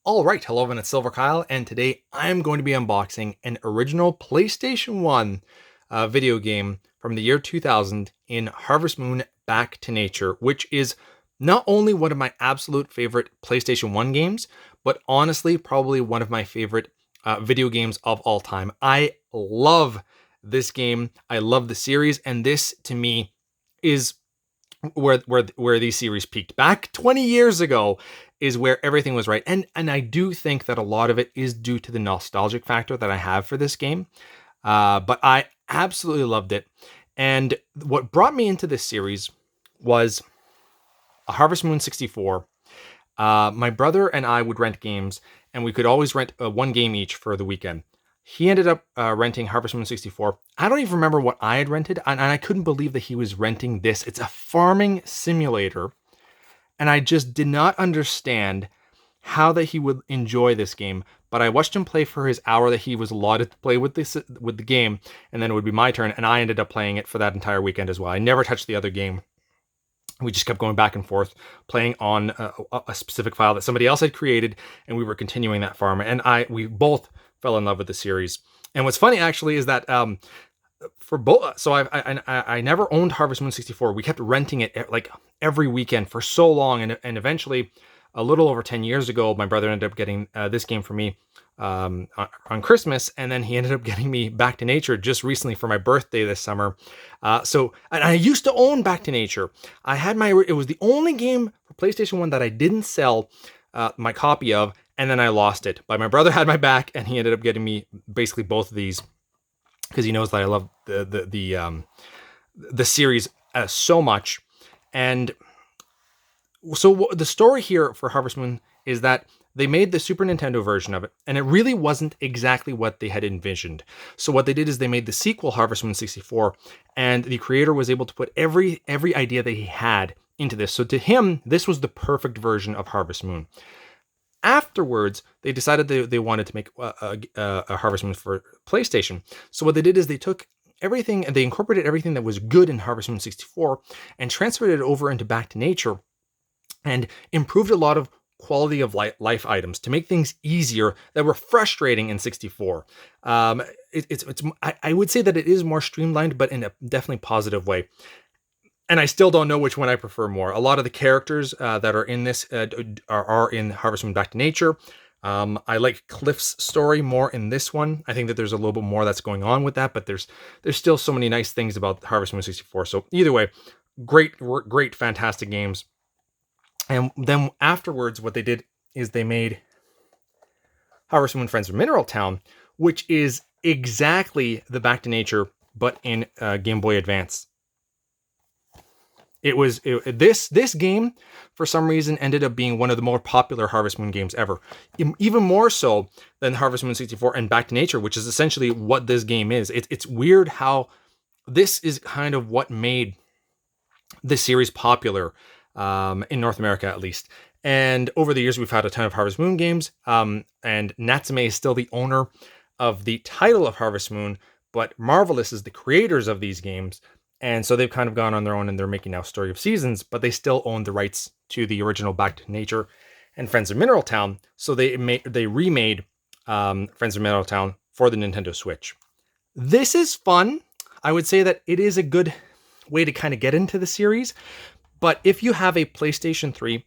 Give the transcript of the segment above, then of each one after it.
All right, hello everyone, it's Silver Kyle, and today I'm going to be unboxing an original PlayStation 1 video game from the year 2000 in Harvest Moon Back to Nature, which is not only one of my absolute favorite PlayStation 1 games, but honestly, probably one of my favorite video games of all time. I love this game, I love the series, and this to me is where these series peaked back 20 years ago is where everything was right. And I do think that a lot of it is due to the nostalgic factor that I have for this game. But I absolutely loved it. And what brought me into this series was a Harvest Moon 64. My brother and I would rent games, and we could always rent one game each for the weekend. He ended up renting Harvest Moon 64. I don't even remember what I had rented, and I couldn't believe that he was renting this. It's a farming simulator, and I just did not understand how that he would enjoy this game. But I watched him play for his hour that he was allotted to play with the game, and then it would be my turn, and I ended up playing it for that entire weekend as well. I never touched the other game. We just kept going back and forth, playing on a specific file that somebody else had created, and we were continuing that farm. And we both fell in love with the series. And what's funny actually is that for both, so I never owned Harvest Moon 64. We kept renting it like every weekend for so long, and eventually, a little over 10 years ago, my brother ended up getting this game for me on Christmas, and then he ended up getting me Back to Nature just recently for my birthday this summer. And I used to own Back to Nature. It was the only game for PlayStation 1 that I didn't sell my copy of, and then I lost it. But my brother had my back, and he ended up getting me basically both of these because he knows that I love the series so much. And so the story here for Harvest Moon is that they made the Super Nintendo version of it, and it really wasn't exactly what they had envisioned. So what they did is they made the sequel, Harvest Moon 64, and the creator was able to put every idea that he had into this. So to him, this was the perfect version of Harvest Moon. Afterwards, they decided they wanted to make a Harvest Moon for PlayStation. So what they did is they took everything, and they incorporated everything that was good in Harvest Moon 64 and transferred it over into Back to Nature and improved a lot of quality of life items to make things easier that were frustrating in 64. I would say that it is more streamlined, but in a definitely positive way. And I still don't know which one I prefer more. A lot of the characters that are in this are in Harvest Moon Back to Nature. I like Cliff's story more in this one. I think that there's a little bit more that's going on with that, but there's still so many nice things about Harvest Moon 64. So either way, great, fantastic games. And then afterwards, what they did is they made Harvest Moon Friends of Mineral Town, which is exactly the Back to Nature, but in Game Boy Advance. This game, for some reason, ended up being one of the more popular Harvest Moon games ever. Even more so than Harvest Moon 64 and Back to Nature, which is essentially what this game is. It's weird how this is kind of what made this series popular. In North America, at least. And over the years, we've had a ton of Harvest Moon games. And Natsume is still the owner of the title of Harvest Moon, but Marvelous is the creators of these games. And so they've kind of gone on their own, and they're making now Story of Seasons, but they still own the rights to the original Back to Nature and Friends of Mineral Town. So they remade Friends of Mineral Town for the Nintendo Switch. This is fun. I would say that it is a good way to kind of get into the series. But if you have a PlayStation 3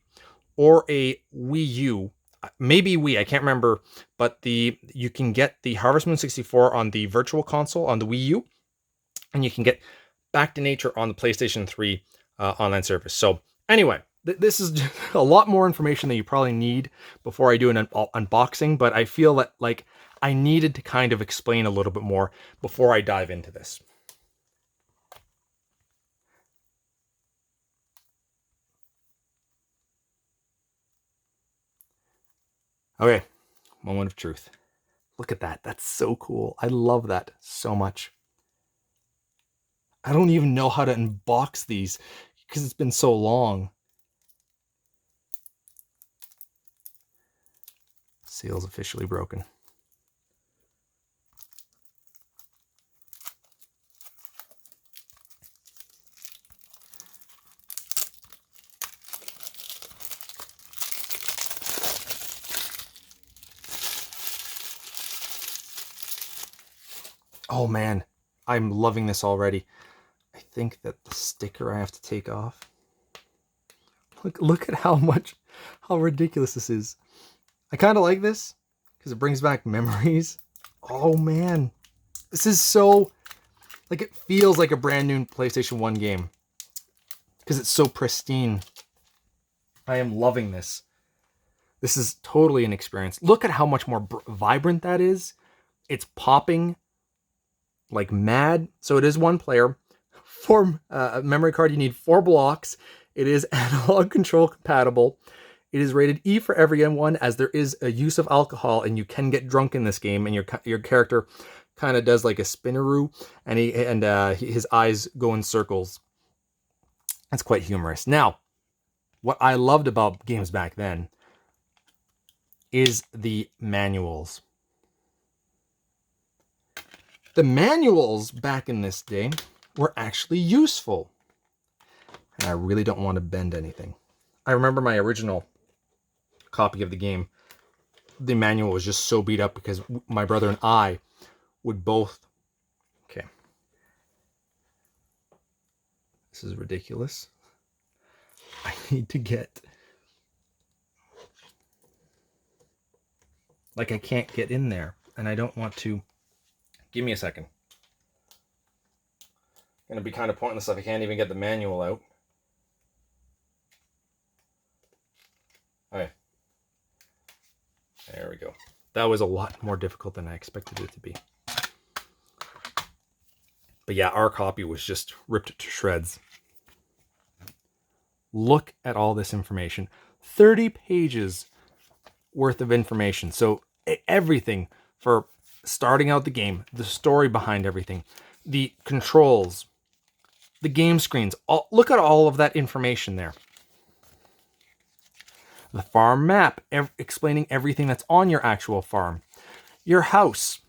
or a Wii U, maybe Wii, I can't remember, but you can get the Harvest Moon 64 on the Virtual Console on the Wii U, and you can get Back to Nature on the PlayStation 3 online service. So anyway, this is a lot more information than you probably need before I do an unboxing, but I feel that like I needed to kind of explain a little bit more before I dive into this. Okay, moment of truth. Look at that. That's so cool. I love that so much. I don't even know how to unbox these because it's been so long. Seal's officially broken. Oh man, I'm loving this already. I think that the sticker I have to take off. Look at how ridiculous this is. I kind of like this because it brings back memories. Oh man, this is so, like, it feels like a brand new PlayStation 1 game because it's so pristine. I am loving this. This is totally an experience. Look at how much more vibrant that is. It's popping like mad. So it is one player. For a memory card, you need 4 blocks. It is analog control compatible. It is rated E for everyone, as there is a use of alcohol, and you can get drunk in this game, and your character kind of does like a spinneroo, and his eyes go in circles. That's quite humorous. Now, what I loved about games back then is the manuals. The manuals back in this day were actually useful. And I really don't want to bend anything. I remember my original copy of the game, the manual was just so beat up because my brother and I would both... Okay. This is ridiculous. I need to get... Like, I can't get in there, and I don't want to... Give me a second. Gonna be kind of pointless if I can't even get the manual out. Okay. There we go. That was a lot more difficult than I expected it to be. But yeah, our copy was just ripped to shreds. Look at all this information. 30 pages worth of information. So everything for starting out the game, the story behind everything, the controls, the game screens. Look at all of that information there. The farm map, explaining everything that's on your actual farm. Your house.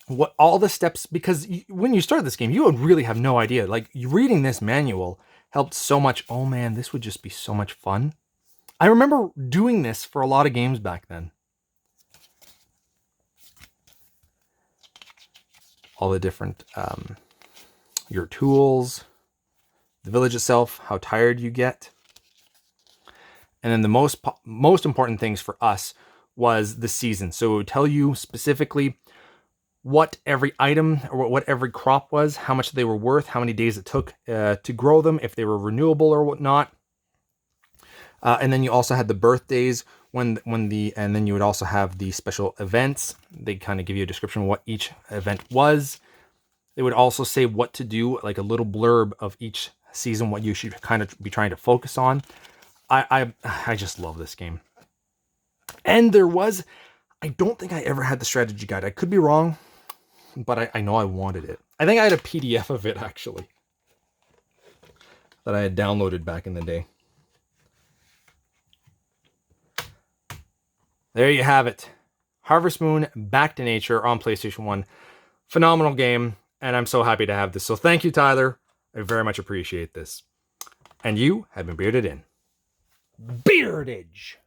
What all the steps, because when you start this game, you would really have no idea. Like, reading this manual helped so much. Oh man, this would just be so much fun. I remember doing this for a lot of games back then. All the different, your tools, the village itself, how tired you get. And then the most important things for us was the season. So it would tell you specifically what every item or what every crop was, how much they were worth, how many days it took to grow them, if they were renewable or whatnot. And then you also had the birthdays and then you would also have the special events. They kind of give you a description of what each event was. They would also say what to do, like a little blurb of each season, what you should kind of be trying to focus on. I just love this game. And I don't think I ever had the strategy guide. I could be wrong, but I know I wanted it. I think I had a PDF of it, actually, that I had downloaded back in the day. There you have it. Harvest Moon Back to Nature on PlayStation 1. Phenomenal game, and I'm so happy to have this. So thank you, Tyler. I very much appreciate this. And you have been bearded in. Beardage!